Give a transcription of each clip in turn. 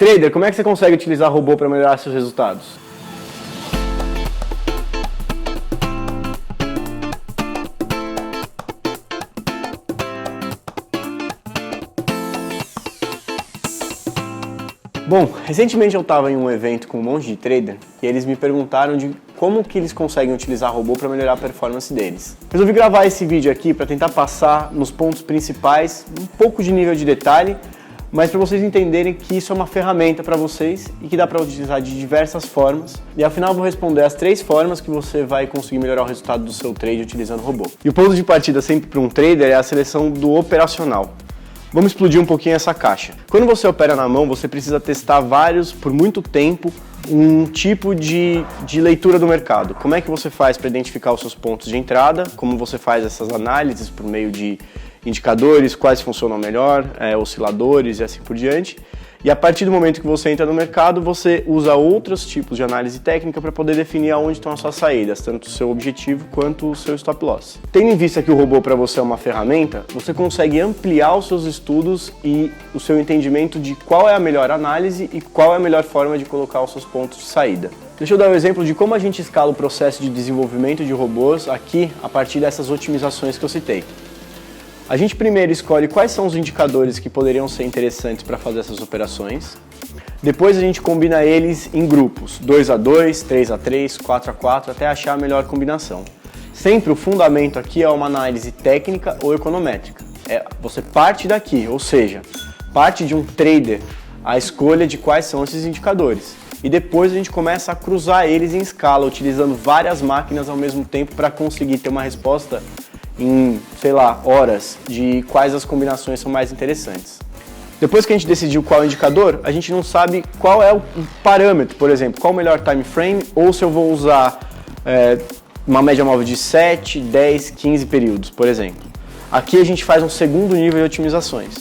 Trader, como é que você consegue utilizar robô para melhorar seus resultados? Bom, recentemente eu estava em um evento com um monte de trader e eles me perguntaram de como que eles conseguem utilizar robô para melhorar a performance deles. Resolvi gravar esse vídeo aqui para tentar passar nos pontos principais, um pouco de nível de detalhe, mas para vocês entenderem que isso é uma ferramenta para vocês e que dá para utilizar de diversas formas. E afinal eu vou responder as 3 formas que você vai conseguir melhorar o resultado do seu trade utilizando robô. E o ponto de partida sempre para um trader é a seleção do operacional. Vamos explodir um pouquinho essa caixa. Quando você opera na mão, você precisa testar por muito tempo, um tipo de leitura do mercado. Como é que você faz para identificar os seus pontos de entrada, como você faz essas análises por meio de indicadores, quais funcionam melhor, osciladores e assim por diante. E a partir do momento que você entra no mercado, você usa outros tipos de análise técnica para poder definir aonde estão as suas saídas, tanto o seu objetivo quanto o seu stop loss. Tendo em vista que o robô para você é uma ferramenta, você consegue ampliar os seus estudos e o seu entendimento de qual é a melhor análise e qual é a melhor forma de colocar os seus pontos de saída. Deixa eu dar um exemplo de como a gente escala o processo de desenvolvimento de robôs aqui a partir dessas otimizações que eu citei. A gente primeiro escolhe quais são os indicadores que poderiam ser interessantes para fazer essas operações. Depois a gente combina eles em grupos, 2x2, 3x3, 4x4, até achar a melhor combinação. Sempre o fundamento aqui é uma análise técnica ou econométrica. Você parte daqui, ou seja, parte de um trader a escolha de quais são esses indicadores. E depois a gente começa a cruzar eles em escala, utilizando várias máquinas ao mesmo tempo para conseguir ter uma resposta em, horas, de quais as combinações são mais interessantes. Depois que a gente decidiu qual é o indicador, a gente não sabe qual é o parâmetro, por exemplo, qual o melhor time frame, ou se eu vou usar uma média móvel de 7, 10, 15 períodos, por exemplo. Aqui a gente faz um segundo nível de otimizações,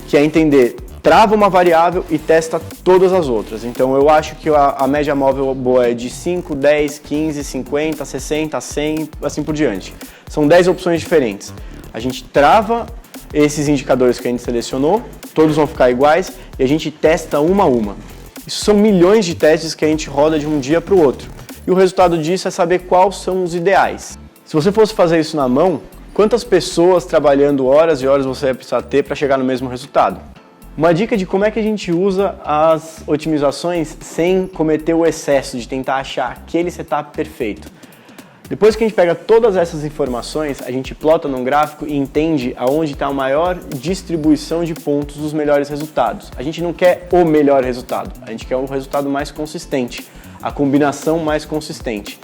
que é entender, trava uma variável e testa todas as outras. Então eu acho que a média móvel boa é de 5, 10, 15, 50, 60, 100, assim por diante. São 10 opções diferentes. A gente trava esses indicadores que a gente selecionou, todos vão ficar iguais e a gente testa uma a uma. Isso são milhões de testes que a gente roda de um dia para o outro. E o resultado disso é saber quais são os ideais. Se você fosse fazer isso na mão, quantas pessoas trabalhando horas e horas você vai precisar ter para chegar no mesmo resultado? Uma dica de como é que a gente usa as otimizações sem cometer o excesso de tentar achar aquele setup perfeito. Depois que a gente pega todas essas informações, a gente plota num gráfico e entende aonde está a maior distribuição de pontos dos melhores resultados. A gente não quer o melhor resultado, a gente quer um resultado mais consistente, a combinação mais consistente.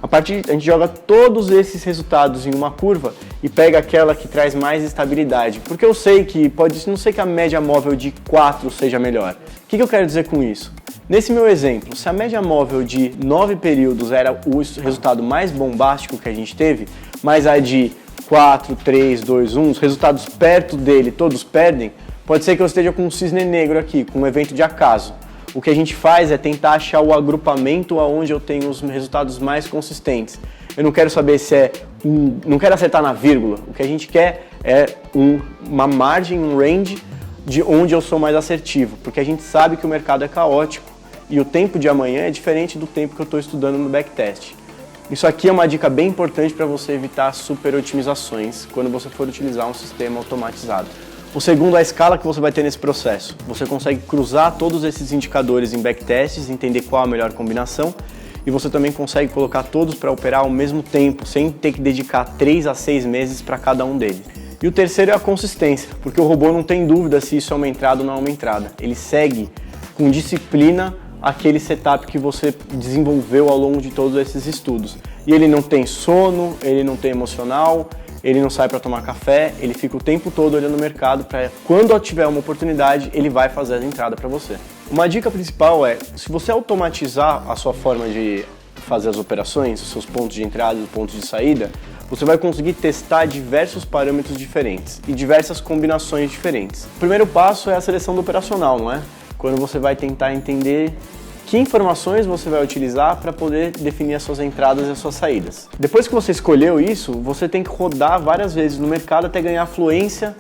A gente joga todos esses resultados em uma curva e pega aquela que traz mais estabilidade. Porque eu sei que não sei que a média móvel de 4 seja melhor. O que eu quero dizer com isso? Nesse meu exemplo, se a média móvel de 9 períodos era o resultado mais bombástico que a gente teve, mas a de 4, 3, 2, 1, os resultados perto dele todos perdem, pode ser que eu esteja com um cisne negro aqui, com um evento de acaso. O que a gente faz é tentar achar o agrupamento onde eu tenho os resultados mais consistentes. Eu não quero saber se não quero acertar na vírgula. O que a gente quer é uma margem, um range de onde eu sou mais assertivo, porque a gente sabe que o mercado é caótico e o tempo de amanhã é diferente do tempo que eu estou estudando no backtest. Isso aqui é uma dica bem importante para você evitar super otimizações quando você for utilizar um sistema automatizado. O segundo é a escala que você vai ter nesse processo. Você consegue cruzar todos esses indicadores em backtests, entender qual a melhor combinação e você também consegue colocar todos para operar ao mesmo tempo, sem ter que dedicar 3 a 6 meses para cada um deles. E o terceiro é a consistência, porque o robô não tem dúvida se isso é uma entrada ou não é uma entrada. Ele segue com disciplina aquele setup que você desenvolveu ao longo de todos esses estudos. E ele não tem sono, ele não tem emocional, ele não sai para tomar café, ele fica o tempo todo olhando o mercado para quando tiver uma oportunidade, ele vai fazer a entrada para você. Uma dica principal é, se você automatizar a sua forma de fazer as operações, os seus pontos de entrada e os pontos de saída, você vai conseguir testar diversos parâmetros diferentes e diversas combinações diferentes. O primeiro passo é a seleção do operacional, não é? Quando você vai tentar entender que informações você vai utilizar para poder definir as suas entradas e as suas saídas. Depois que você escolheu isso, você tem que rodar várias vezes no mercado até ganhar fluência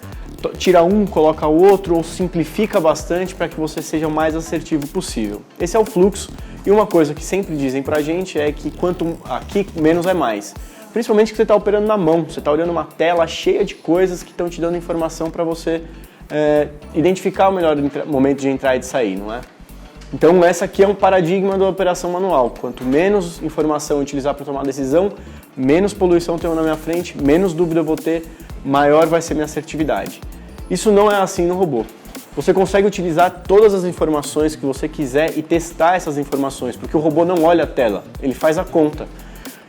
tira um, coloca o outro ou simplifica bastante para que você seja o mais assertivo possível. Esse é o fluxo e uma coisa que sempre dizem pra gente é que quanto aqui menos é mais. Principalmente que você está operando na mão, você está olhando uma tela cheia de coisas que estão te dando informação para você identificar o melhor momento de entrar e de sair, não é? Então essa aqui é um paradigma da operação manual. Quanto menos informação eu utilizar para tomar decisão, menos poluição tenho na minha frente, menos dúvida eu vou ter, maior vai ser minha assertividade. Isso não é assim no robô. Você consegue utilizar todas as informações que você quiser e testar essas informações, porque o robô não olha a tela, ele faz a conta.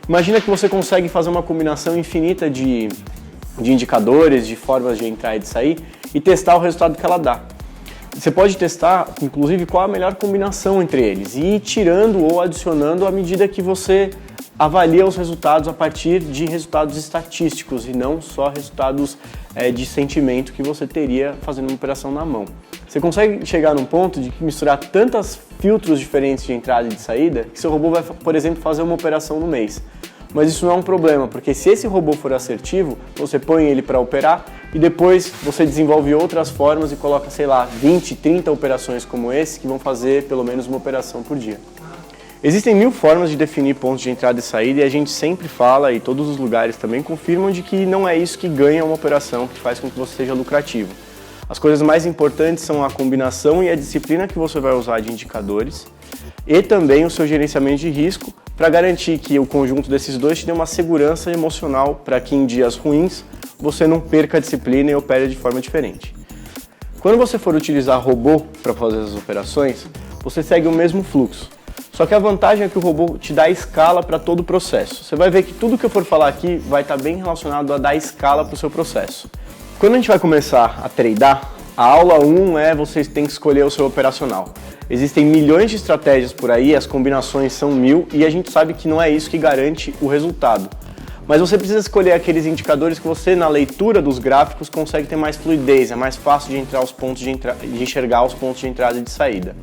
Imagina que você consegue fazer uma combinação infinita de indicadores, de formas de entrar e de sair e testar o resultado que ela dá. Você pode testar, inclusive, qual a melhor combinação entre eles e ir tirando ou adicionando à medida que você avalia os resultados a partir de resultados estatísticos e não só resultados de sentimento que você teria fazendo uma operação na mão. Você consegue chegar num ponto de misturar tantos filtros diferentes de entrada e de saída que seu robô vai, por exemplo, fazer uma operação no mês. Mas isso não é um problema, porque se esse robô for assertivo, você põe ele para operar e depois você desenvolve outras formas e coloca, sei lá, 20, 30 operações como esse que vão fazer pelo menos uma operação por dia. Existem 1000 formas de definir pontos de entrada e saída e a gente sempre fala, e todos os lugares também confirmam, de que não é isso que ganha uma operação, que faz com que você seja lucrativo. As coisas mais importantes são a combinação e a disciplina que você vai usar de indicadores e também o seu gerenciamento de risco para garantir que o conjunto desses dois te dê uma segurança emocional para que em dias ruins você não perca a disciplina e opere de forma diferente. Quando você for utilizar robô para fazer as operações, você segue o mesmo fluxo. Só que a vantagem é que o robô te dá escala para todo o processo. Você vai ver que tudo que eu for falar aqui vai estar bem relacionado a dar escala para o seu processo. Quando a gente vai começar a tradar, a aula 1 é você tem que escolher o seu operacional. Existem milhões de estratégias por aí, as combinações são 1000 e a gente sabe que não é isso que garante o resultado. Mas você precisa escolher aqueles indicadores que você, na leitura dos gráficos, consegue ter mais fluidez, é mais fácil de enxergar os pontos de entrada e de saída.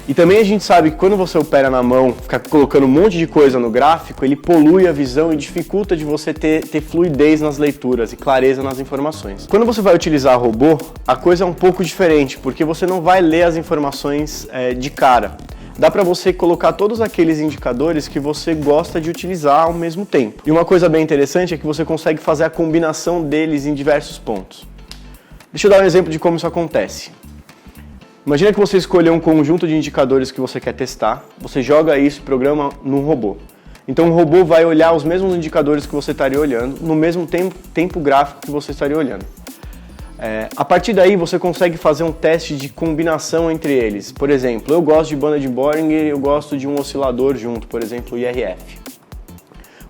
E também a gente sabe que quando você opera na mão, ficar colocando um monte de coisa no gráfico, ele polui a visão e dificulta de você ter fluidez nas leituras e clareza nas informações. Quando você vai utilizar robô, a coisa é um pouco diferente, porque você não vai ler as informações de cara. Dá para você colocar todos aqueles indicadores que você gosta de utilizar ao mesmo tempo. E uma coisa bem interessante é que você consegue fazer a combinação deles em diversos pontos. Deixa eu dar um exemplo de como isso acontece. Imagina que você escolheu um conjunto de indicadores que você quer testar, você joga isso e programa num robô. Então o robô vai olhar os mesmos indicadores que você estaria olhando, no mesmo tempo gráfico que você estaria olhando. A partir daí você consegue fazer um teste de combinação entre eles. Por exemplo, eu gosto de banda de Bollinger e eu gosto de um oscilador junto, por exemplo, o IRF.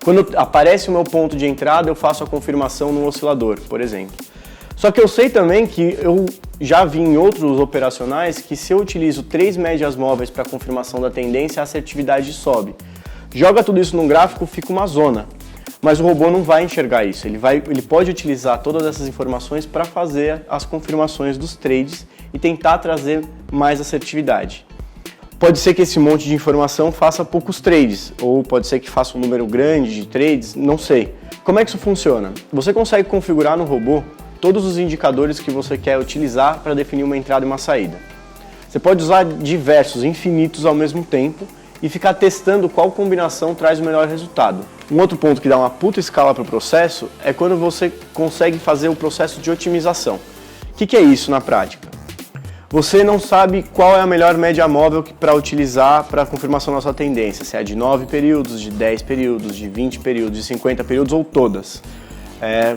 Quando aparece o meu ponto de entrada, eu faço a confirmação no oscilador, por exemplo. Só que eu sei também que eu já vi em outros operacionais que se eu utilizo 3 médias móveis para confirmação da tendência, a assertividade sobe. Joga tudo isso num gráfico, fica uma zona. Mas o robô não vai enxergar isso, ele pode utilizar todas essas informações para fazer as confirmações dos trades e tentar trazer mais assertividade. Pode ser que esse monte de informação faça poucos trades, ou pode ser que faça um número grande de trades, não sei. Como é que isso funciona? Você consegue configurar no robô todos os indicadores que você quer utilizar para definir uma entrada e uma saída. Você pode usar diversos, infinitos ao mesmo tempo e ficar testando qual combinação traz o melhor resultado. Um outro ponto que dá uma puta escala para o processo é quando você consegue fazer o processo de otimização. O que é isso na prática? Você não sabe qual é a melhor média móvel para utilizar para a confirmação da sua tendência, se é de 9 períodos, de 10 períodos, de 20 períodos, de 50 períodos ou todas.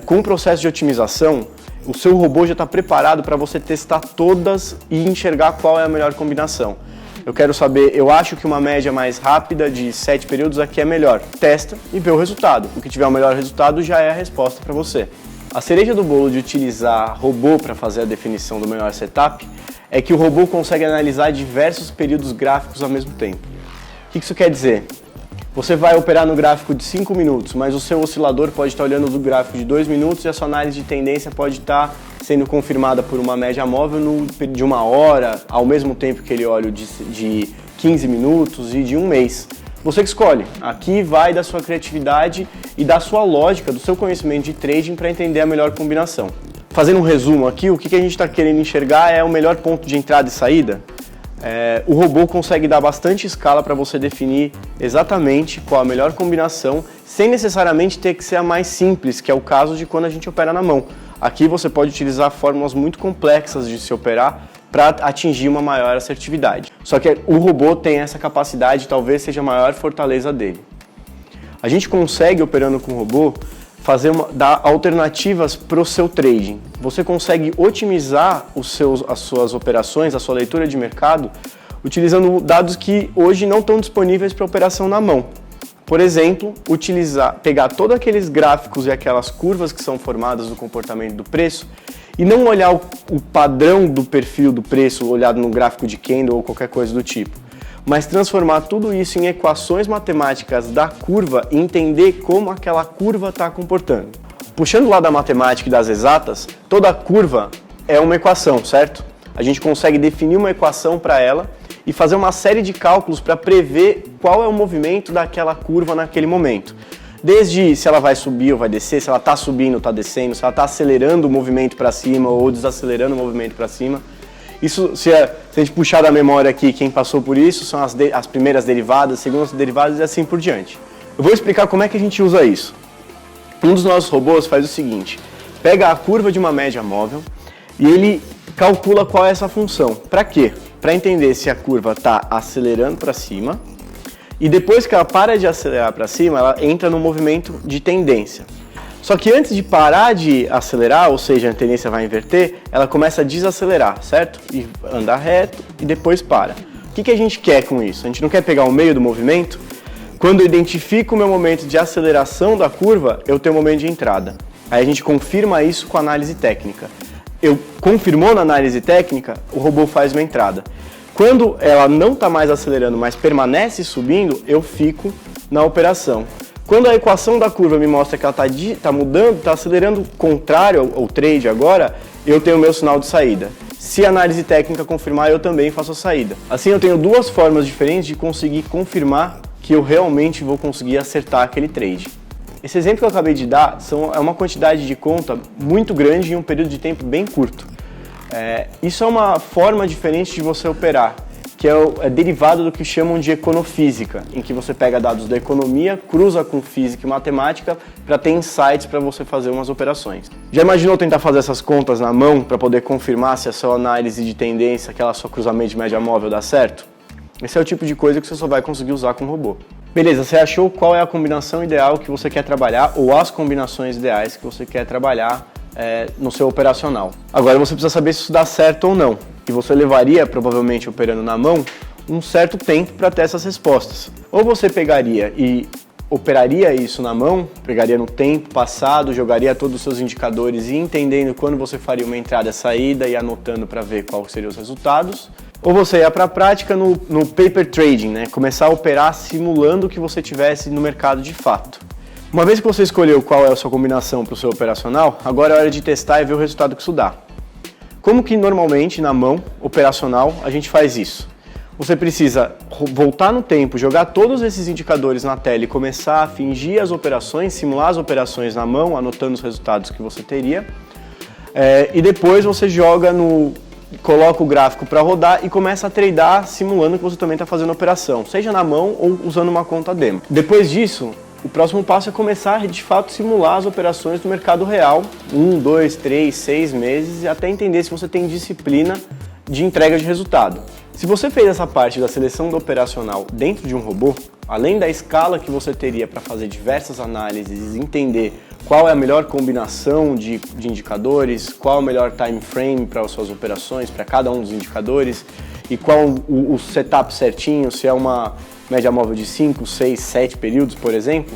Com o processo de otimização, o seu robô já está preparado para você testar todas e enxergar qual é a melhor combinação. Eu quero saber, eu acho que uma média mais rápida de 7 períodos aqui é melhor. Testa e vê o resultado. O que tiver o melhor resultado já é a resposta para você. A cereja do bolo de utilizar robô para fazer a definição do melhor setup é que o robô consegue analisar diversos períodos gráficos ao mesmo tempo. O que isso quer dizer? Você vai operar no gráfico de 5 minutos, mas o seu oscilador pode estar olhando do gráfico de 2 minutos e a sua análise de tendência pode estar sendo confirmada por uma média móvel de 1 hora, ao mesmo tempo que ele olha de 15 minutos e de 1 mês. Você que escolhe. Aqui vai da sua criatividade e da sua lógica, do seu conhecimento de trading para entender a melhor combinação. fazendo um resumo aqui, o que a gente está querendo enxergar é o melhor ponto de entrada e saída. O robô consegue dar bastante escala para você definir exatamente qual a melhor combinação, sem necessariamente ter que ser a mais simples, que é o caso de quando a gente opera na mão. Aqui você pode utilizar fórmulas muito complexas de se operar para atingir uma maior assertividade. Só que o robô tem essa capacidade, talvez seja a maior fortaleza dele. A gente consegue, operando com o robô, dar alternativas para o seu trading. Você consegue otimizar as suas operações, a sua leitura de mercado, utilizando dados que hoje não estão disponíveis para operação na mão. Por exemplo, pegar todos aqueles gráficos e aquelas curvas que são formadas do comportamento do preço e não olhar o padrão do perfil do preço olhado no gráfico de candle ou qualquer coisa do tipo, mas transformar tudo isso em equações matemáticas da curva e entender como aquela curva está comportando. Puxando lá da matemática e das exatas, toda curva é uma equação, certo? A gente consegue definir uma equação para ela e fazer uma série de cálculos para prever qual é o movimento daquela curva naquele momento. Desde se ela vai subir ou vai descer, se ela está subindo ou está descendo, se ela está acelerando o movimento para cima ou desacelerando o movimento para cima. Isso, se a gente puxar da memória aqui, quem passou por isso, são as primeiras derivadas, segundas derivadas e assim por diante. Eu vou explicar como é que a gente usa isso. Um dos nossos robôs faz o seguinte, pega a curva de uma média móvel e ele calcula qual é essa função. Para quê? Para entender se a curva está acelerando para cima e depois que ela para de acelerar para cima, ela entra no movimento de tendência. Só que antes de parar de acelerar, ou seja, a tendência vai inverter, ela começa a desacelerar, certo? E andar reto e depois para. O que a gente quer com isso? A gente não quer pegar o meio do movimento? Quando eu identifico o meu momento de aceleração da curva, eu tenho o momento de entrada. Aí a gente confirma isso com a análise técnica. Confirmou na análise técnica, o robô faz uma entrada. Quando ela não está mais acelerando, mas permanece subindo, eu fico na operação. Quando a equação da curva me mostra que ela está mudando, está acelerando contrário ao trade agora, eu tenho o meu sinal de saída. Se a análise técnica confirmar, eu também faço a saída. Assim eu tenho duas formas diferentes de conseguir confirmar que eu realmente vou conseguir acertar aquele trade. Esse exemplo que eu acabei de dar é uma quantidade de conta muito grande em um período de tempo bem curto. Isso é uma forma diferente de você operar, que é derivado do que chamam de econofísica, em que você pega dados da economia, cruza com física e matemática para ter insights para você fazer umas operações. Já imaginou tentar fazer essas contas na mão para poder confirmar se a sua análise de tendência, aquela sua cruzamento de média móvel dá certo? Esse é o tipo de coisa que você só vai conseguir usar com o robô. Beleza, você achou qual é a combinação ideal que você quer trabalhar ou as combinações ideais que você quer trabalhar no seu operacional. Agora você precisa saber se isso dá certo ou não. E você levaria, provavelmente operando na mão, um certo tempo para ter essas respostas. Ou você pegaria e operaria isso na mão, pegaria no tempo passado, jogaria todos os seus indicadores e entendendo quando você faria uma entrada e saída e anotando para ver quais seriam os resultados. Ou você ia para a prática no paper trading, né? Começar a operar simulando o que você tivesse no mercado de fato. Uma vez que você escolheu qual é a sua combinação para o seu operacional, agora é hora de testar e ver o resultado que isso dá. Como que normalmente na mão operacional a gente faz isso? Você precisa voltar no tempo, jogar todos esses indicadores na tela e começar a fingir as operações, simular as operações na mão, anotando os resultados que você teria. E depois você coloca o gráfico para rodar e começa a tradar simulando que você também está fazendo a operação, seja na mão ou usando uma conta demo. Depois disso, o próximo passo é começar a, de fato, simular as operações do mercado real, 1, 2, 3, 6 meses, e até entender se você tem disciplina de entrega de resultado. Se você fez essa parte da seleção do operacional dentro de um robô, além da escala que você teria para fazer diversas análises e entender qual é a melhor combinação de indicadores, qual é o melhor time frame para as suas operações, para cada um dos indicadores, e qual o setup certinho, se é uma média móvel de 5, 6, 7 períodos, por exemplo,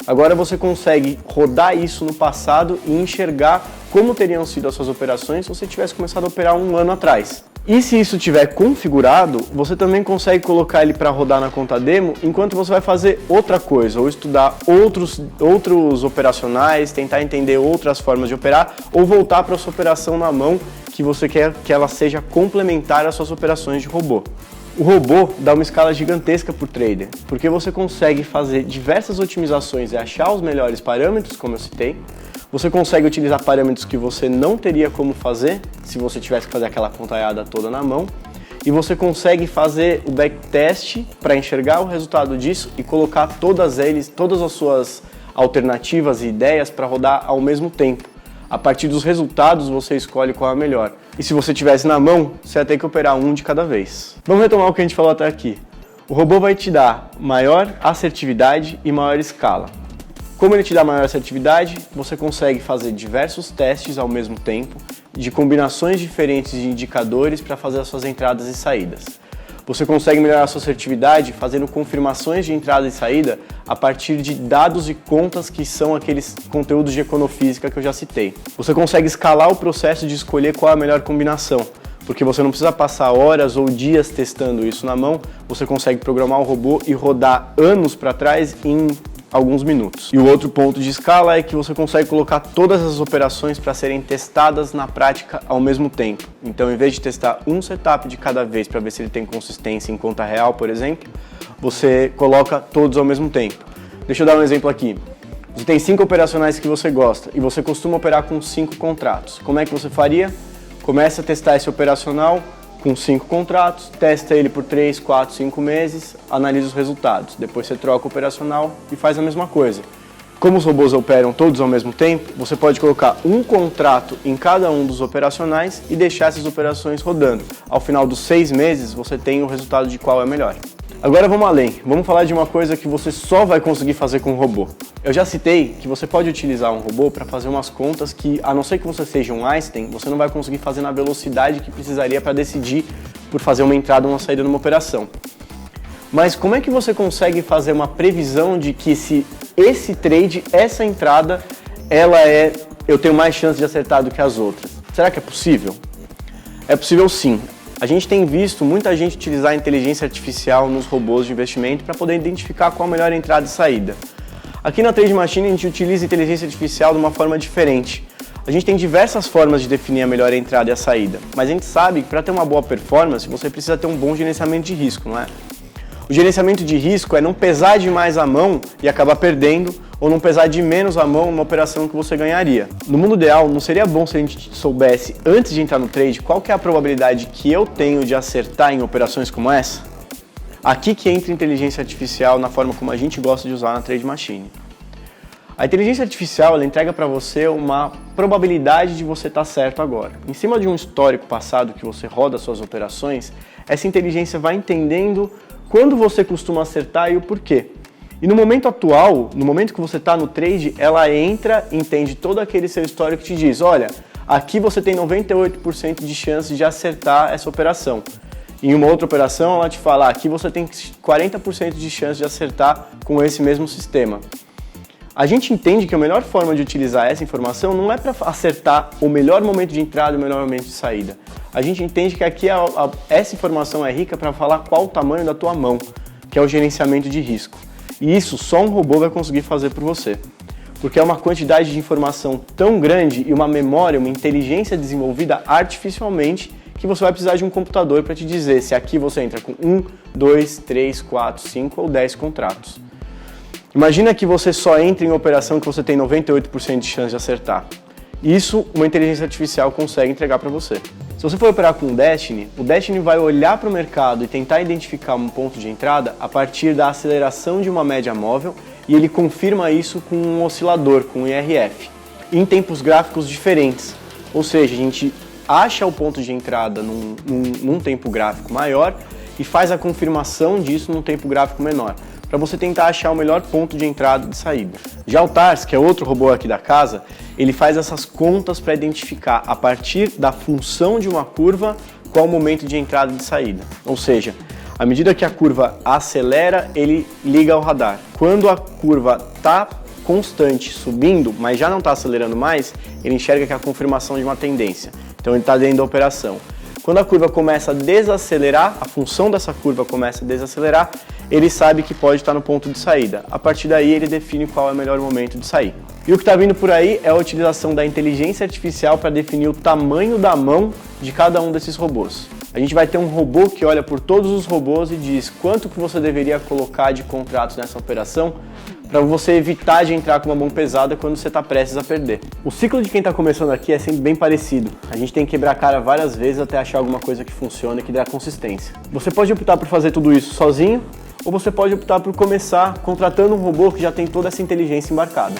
agora você consegue rodar isso no passado e enxergar como teriam sido as suas operações se você tivesse começado a operar um ano atrás. E se isso estiver configurado, você também consegue colocar ele para rodar na conta demo enquanto você vai fazer outra coisa, ou estudar outros operacionais, tentar entender outras formas de operar, ou voltar para a sua operação na mão que você quer que ela seja complementar às suas operações de robô. O robô dá uma escala gigantesca por trader, porque você consegue fazer diversas otimizações e achar os melhores parâmetros, como eu citei. Você consegue utilizar parâmetros que você não teria como fazer se você tivesse que fazer aquela contaiada toda na mão. E você consegue fazer o backtest para enxergar o resultado disso e colocar todas as suas alternativas e ideias para rodar ao mesmo tempo. A partir dos resultados você escolhe qual é a melhor. E se você tivesse na mão, você ia ter que operar um de cada vez. Vamos retomar o que a gente falou até aqui. O robô vai te dar maior assertividade e maior escala. Como ele te dá maior assertividade, você consegue fazer diversos testes ao mesmo tempo, de combinações diferentes de indicadores para fazer as suas entradas e saídas. Você consegue melhorar a sua assertividade fazendo confirmações de entrada e saída a partir de dados e contas que são aqueles conteúdos de econofísica que eu já citei. Você consegue escalar o processo de escolher qual é a melhor combinação, porque você não precisa passar horas ou dias testando isso na mão, você consegue programar o robô e rodar anos para trás em alguns minutos. E o outro ponto de escala é que você consegue colocar todas as operações para serem testadas na prática ao mesmo tempo. Então, em vez de testar um setup de cada vez para ver se ele tem consistência em conta real, por exemplo, você coloca todos ao mesmo tempo. Deixa eu dar um exemplo aqui. Você tem 5 operacionais que você gosta e você costuma operar com 5 contratos. Como é que você faria? Começa a testar esse operacional com 5 contratos, testa ele por 3, 4, 5 meses, analisa os resultados. Depois você troca o operacional e faz a mesma coisa. Como os robôs operam todos ao mesmo tempo, você pode colocar um contrato em cada um dos operacionais e deixar essas operações rodando. Ao final dos 6 meses, você tem o resultado de qual é melhor. Agora vamos além, vamos falar de uma coisa que você só vai conseguir fazer com o robô. Eu já citei que você pode utilizar um robô para fazer umas contas que, a não ser que você seja um Einstein, você não vai conseguir fazer na velocidade que precisaria para decidir por fazer uma entrada ou uma saída numa operação. Mas como é que você consegue fazer uma previsão de que se esse trade, essa entrada, eu tenho mais chance de acertar do que as outras? Será que é possível? É possível sim. A gente tem visto muita gente utilizar a inteligência artificial nos robôs de investimento para poder identificar qual a melhor entrada e saída. Aqui na Trade Machine a gente utiliza a inteligência artificial de uma forma diferente. A gente tem diversas formas de definir a melhor entrada e a saída, mas a gente sabe que para ter uma boa performance você precisa ter um bom gerenciamento de risco, não é? O gerenciamento de risco é não pesar demais a mão e acabar perdendo, ou não pesar de menos a mão numa operação que você ganharia. No mundo ideal, não seria bom se a gente soubesse, antes de entrar no trade, qual que é a probabilidade que eu tenho de acertar em operações como essa? Aqui que entra a inteligência artificial na forma como a gente gosta de usar na Trade Machine. A inteligência artificial ela entrega para você uma probabilidade de você estar certo agora. Em cima de um histórico passado que você roda suas operações, essa inteligência vai entendendo quando você costuma acertar e o porquê. E no momento atual, no momento que você está no trade, ela entra, entende todo aquele seu histórico e te diz, olha, aqui você tem 98% de chance de acertar essa operação. Em uma outra operação, ela te fala, aqui você tem 40% de chance de acertar com esse mesmo sistema. A gente entende que a melhor forma de utilizar essa informação não é para acertar o melhor momento de entrada e o melhor momento de saída. A gente entende que aqui essa informação é rica para falar qual o tamanho da tua mão, que é o gerenciamento de risco. E isso só um robô vai conseguir fazer por você. Porque é uma quantidade de informação tão grande e uma memória, uma inteligência desenvolvida artificialmente que você vai precisar de um computador para te dizer se aqui você entra com 1, 2, 3, 4, 5 ou 10 contratos. Imagina que você só entra em operação que você tem 98% de chance de acertar. Isso uma inteligência artificial consegue entregar para você. Se você for operar com o Destiny vai olhar para o mercado e tentar identificar um ponto de entrada a partir da aceleração de uma média móvel e ele confirma isso com um oscilador, com um IRF, em tempos gráficos diferentes. Ou seja, a gente acha o ponto de entrada num tempo gráfico maior e faz a confirmação disso num tempo gráfico menor, para você tentar achar o melhor ponto de entrada e de saída. Já o TARS, que é outro robô aqui da casa, ele faz essas contas para identificar, a partir da função de uma curva, qual o momento de entrada e de saída. Ou seja, à medida que a curva acelera, ele liga ao radar. Quando a curva está constante subindo, mas já não está acelerando mais, ele enxerga que é a confirmação de uma tendência. Então ele está dentro da operação. Quando a curva começa a desacelerar, a função dessa curva começa a desacelerar, ele sabe que pode estar no ponto de saída. A partir daí ele define qual é o melhor momento de sair. E o que está vindo por aí é a utilização da inteligência artificial para definir o tamanho da mão de cada um desses robôs. A gente vai ter um robô que olha por todos os robôs e diz quanto que você deveria colocar de contratos nessa operação para você evitar de entrar com uma mão pesada quando você está prestes a perder. O ciclo de quem está começando aqui é sempre bem parecido. A gente tem que quebrar a cara várias vezes até achar alguma coisa que funcione e que dê a consistência. Você pode optar por fazer tudo isso sozinho, ou você pode optar por começar contratando um robô que já tem toda essa inteligência embarcada.